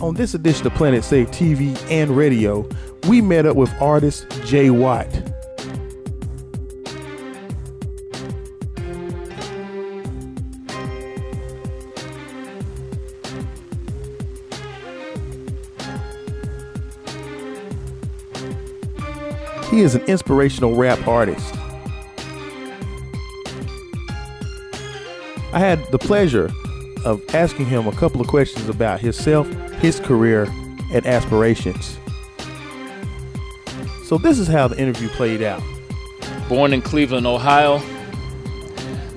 On this edition of Planet Save TV and radio, we met up with artist Jwatt. He is an inspirational rap artist. I had the pleasure of asking him a couple of questions about himself, his career, and aspirations. So this is how the interview played out. Born in Cleveland, Ohio.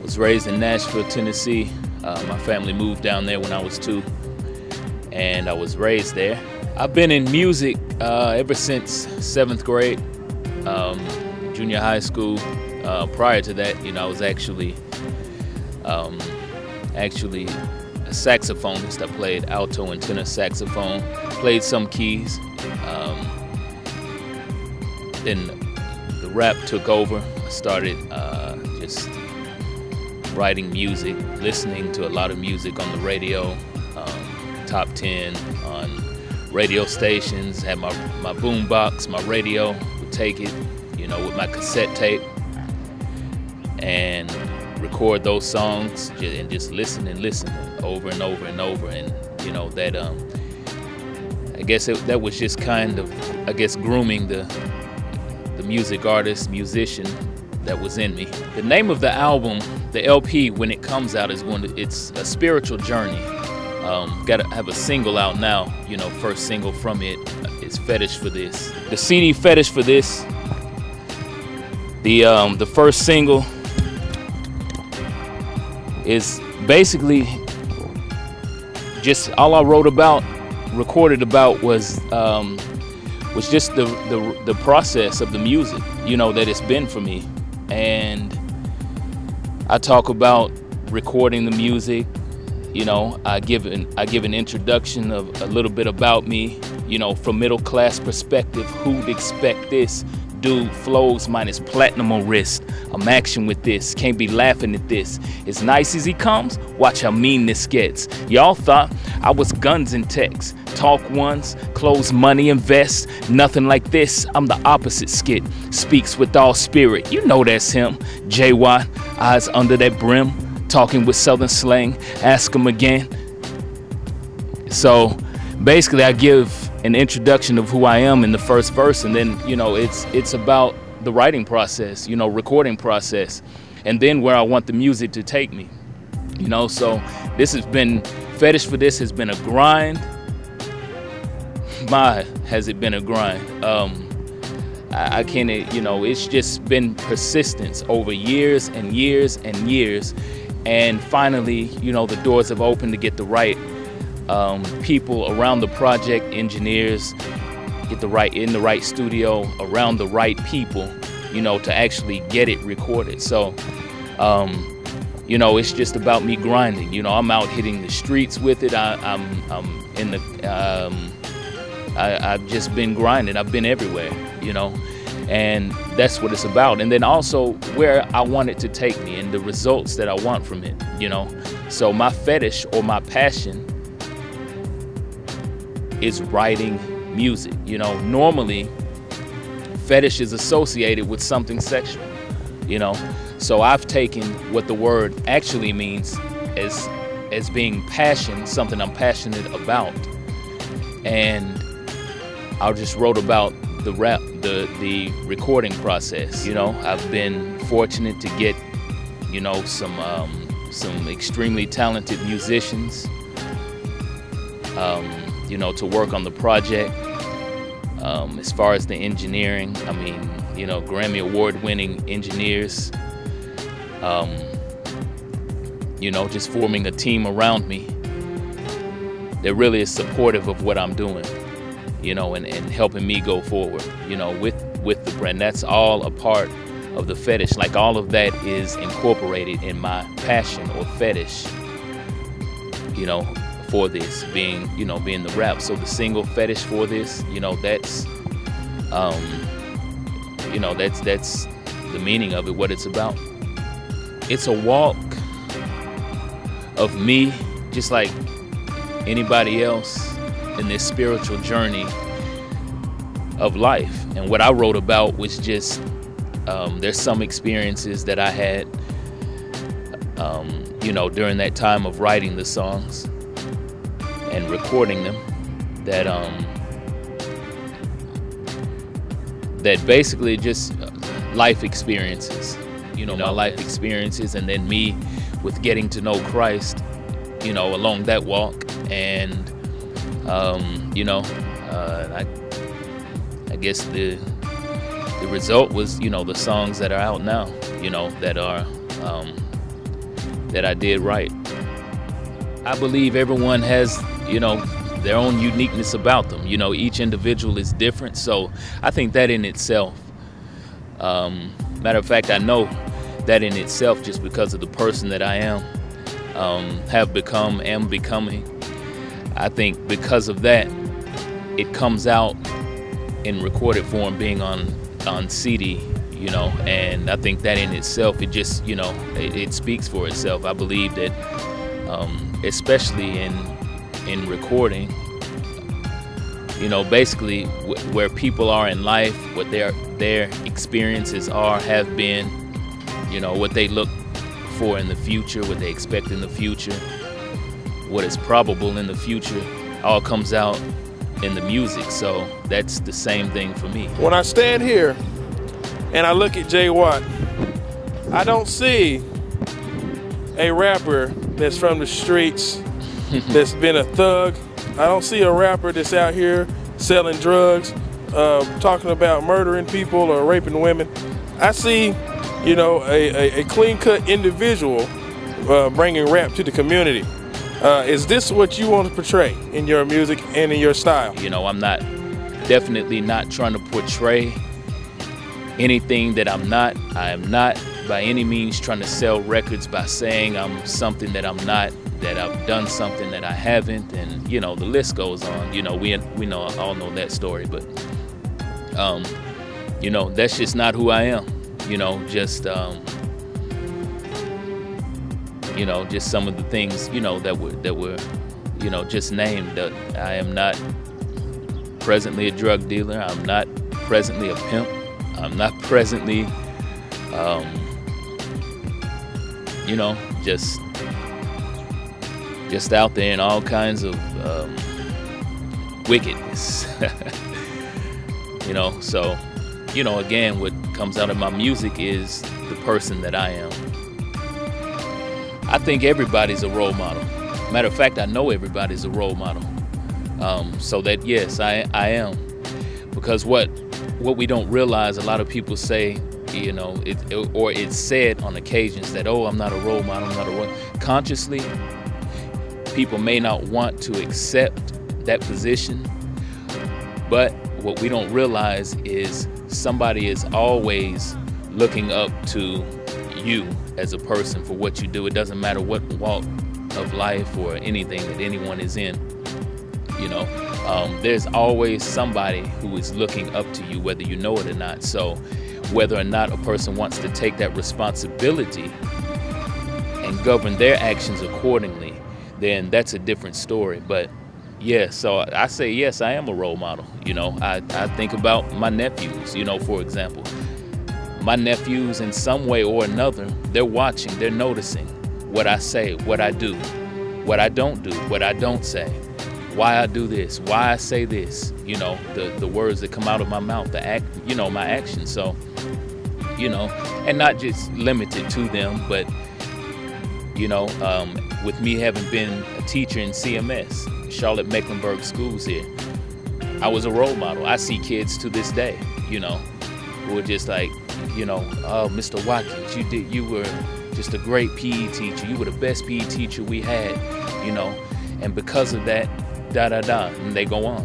Was raised in Nashville, Tennessee. My family moved down there when I was 2, and I was raised there. I've been in music ever since 7th grade, junior high school. Prior to that, I was actually a saxophonist. I played alto and tenor saxophone, played some keys. Then the rap took over. I started just writing music, listening to a lot of music on the radio, top 10 on radio stations. Had my boom box, my radio, would take it, with my cassette tape and record those songs and just listen over and over and over. And that I guess that was just kind of grooming the music artist, musician that was in me. The name of the album, the LP, when it comes out, it's a spiritual journey. Gotta have a single out now. First single from it is Fetish for This. The CD Fetish for This. The first single is basically just all I recorded about was just the process of the music, that it's been for me. And I talk about recording the music. I give an introduction of a little bit about me, from middle class perspective. Who'd expect this? Dude flows minus platinum on wrist. I'm action with this, can't be laughing at this. As nice as he comes, watch how mean this gets. Y'all thought I was guns and texts. Talk ones, close money, invest. Nothing like this, I'm the opposite skit. Speaks with all spirit, that's him. Jwatt, eyes under that brim. Talking with southern slang, ask him again. So basically I give an introduction of who I am in the first verse, and then it's about the writing process, recording process, and then where I want the music to take me. So this has been Fetish for This has been a grind. Has it been a grind? I can't, it's just been persistence over years and years and years. And finally, the doors have opened to get the right people around the project, engineers, get in the right studio, around the right people, to actually get it recorded. So, it's just about me grinding. I'm out hitting the streets with it. I've just been grinding. I've been everywhere, and that's what it's about. And then also where I want it to take me and the results that I want from it, So my fetish or my passion is writing music. Normally fetish is associated with something sexual, So I've taken what the word actually means as being passion, something I'm passionate about. And I just wrote about the rap, the recording process. I've been fortunate to get, some extremely talented musicians, to work on the project. As far as the engineering, Grammy Award-winning engineers, just forming a team around me that really is supportive of what I'm doing, and helping me go forward, with the brand. That's all a part of the fetish. Like all of that is incorporated in my passion or fetish, for this being the rap. So the single Fetish for This, that's that's the meaning of it, what it's about. It's a walk of me, just like anybody else, in this spiritual journey of life. And what I wrote about was just there's some experiences that I had during that time of writing the songs and recording them that basically just life experiences, my life experiences, and then me with getting to know Christ, along that walk. And I guess the result was, the songs that are out now, that I did write. I believe everyone has, their own uniqueness about them. Each individual is different. So I think that in itself, matter of fact, I know that in itself, just because of the person that I am becoming, I think because of that, it comes out in recorded form, being on CD, and I think that in itself, it just, it speaks for itself. I believe that, especially in recording, basically where people are in life, what their experiences have been, what they look for in the future, what they expect in the future, what is probable in the future, all comes out in the music. So that's the same thing for me. When I stand here and I look at Jwatt, I don't see a rapper that's from the streets, that's been a thug. I don't see a rapper that's out here selling drugs, talking about murdering people or raping women. I see, a clean-cut individual bringing rap to the community. Is this what you want to portray in your music and in your style? I'm definitely not trying to portray anything that I'm not. I am not by any means trying to sell records by saying I'm something that I'm not, that I've done something that I haven't, and the list goes on. We all know that story, but that's just not who I am. Just just some of the things that were just named. I am not presently a drug dealer. I'm not presently a pimp. I'm not presently just out there in all kinds of wickedness. So again, what comes out of my music is the person that I am. I think everybody's a role model. Matter of fact, I know everybody's a role model. So that, yes, I am. Because what we don't realize, a lot of people say, or it's said on occasions that, oh, I'm not a role model, I'm not a role. Consciously, people may not want to accept that position, but what we don't realize is somebody is always looking up to you as a person for what you do. It doesn't matter what walk of life or anything that anyone is in. There's always somebody who is looking up to you, whether you know it or not. So whether or not a person wants to take that responsibility and govern their actions accordingly, then that's a different story. But yeah, so I say, yes, I am a role model. I think about my nephews, for example. My nephews, in some way or another, they're watching, they're noticing what I say, what I do, what I don't do, what I don't say, why I do this, why I say this, the words that come out of my mouth, my actions. So, and not just limited to them, but, with me having been a teacher in CMS, Charlotte Mecklenburg schools here, I was a role model. I see kids to this day, who are just like, oh, Mr. Watkins, you were just a great PE teacher. You were the best PE teacher we had, and because of that, and they go on,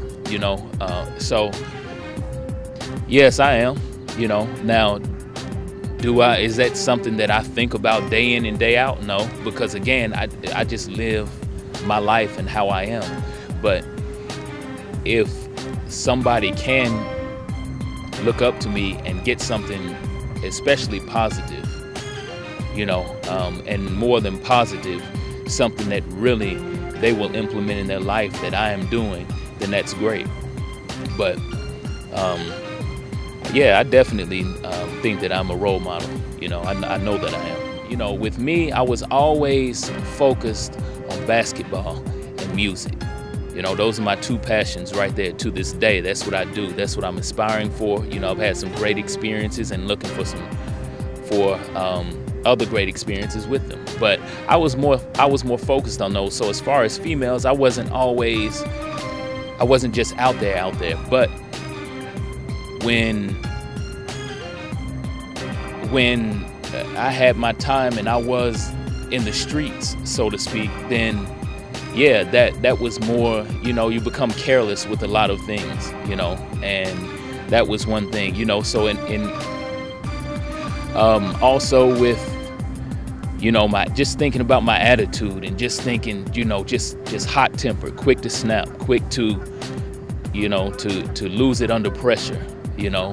so yes, I am, now, is that something that I think about day in and day out? No, because again, I just live my life and how I am. But if somebody can look up to me and get something especially positive, and more than positive, something that really they will implement in their life that I am doing, then that's great. But yeah, I definitely think that I'm a role model. You know, I know that I am. You know, with me, I was always focused on basketball and music. You know, those are my two passions right there to this day. That's what I do. That's what I'm aspiring for. You know, I've had some great experiences and looking for other great experiences with them. But I was more focused on those. So as far as females, I wasn't just out there. But when I had my time and I was in the streets, so to speak, then yeah, that was more, you know, you become careless with a lot of things, you know, and that was one thing, you know. So also with, you know, just thinking about my attitude and just thinking, you know, just hot tempered, quick to snap, quick to, you know, to lose it under pressure, you know.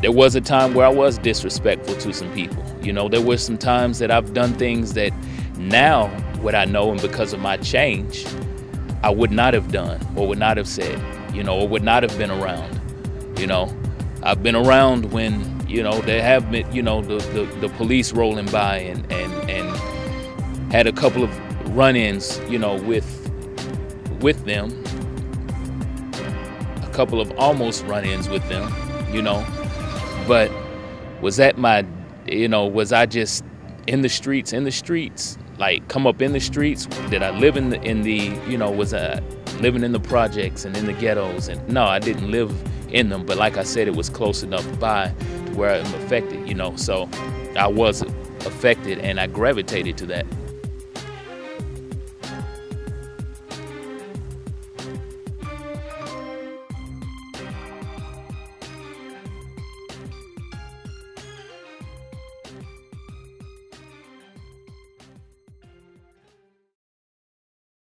There was a time where I was disrespectful to some people. You know, there were some times that I've done things that now, what I know and because of my change, I would not have done or would not have said, you know, or would not have been around. You know, I've been around when, you know, there have been, you know, the police rolling by and had a couple of run-ins, you know, with them, a couple of almost run-ins with them, you know. But was that my, you know, was I just in the streets, like come up in the streets? Did I live in the, you know, was I living in the projects and in the ghettos? And no, I didn't live in them. But like I said, it was close enough by to where I'm affected, you know. So I was affected and I gravitated to that.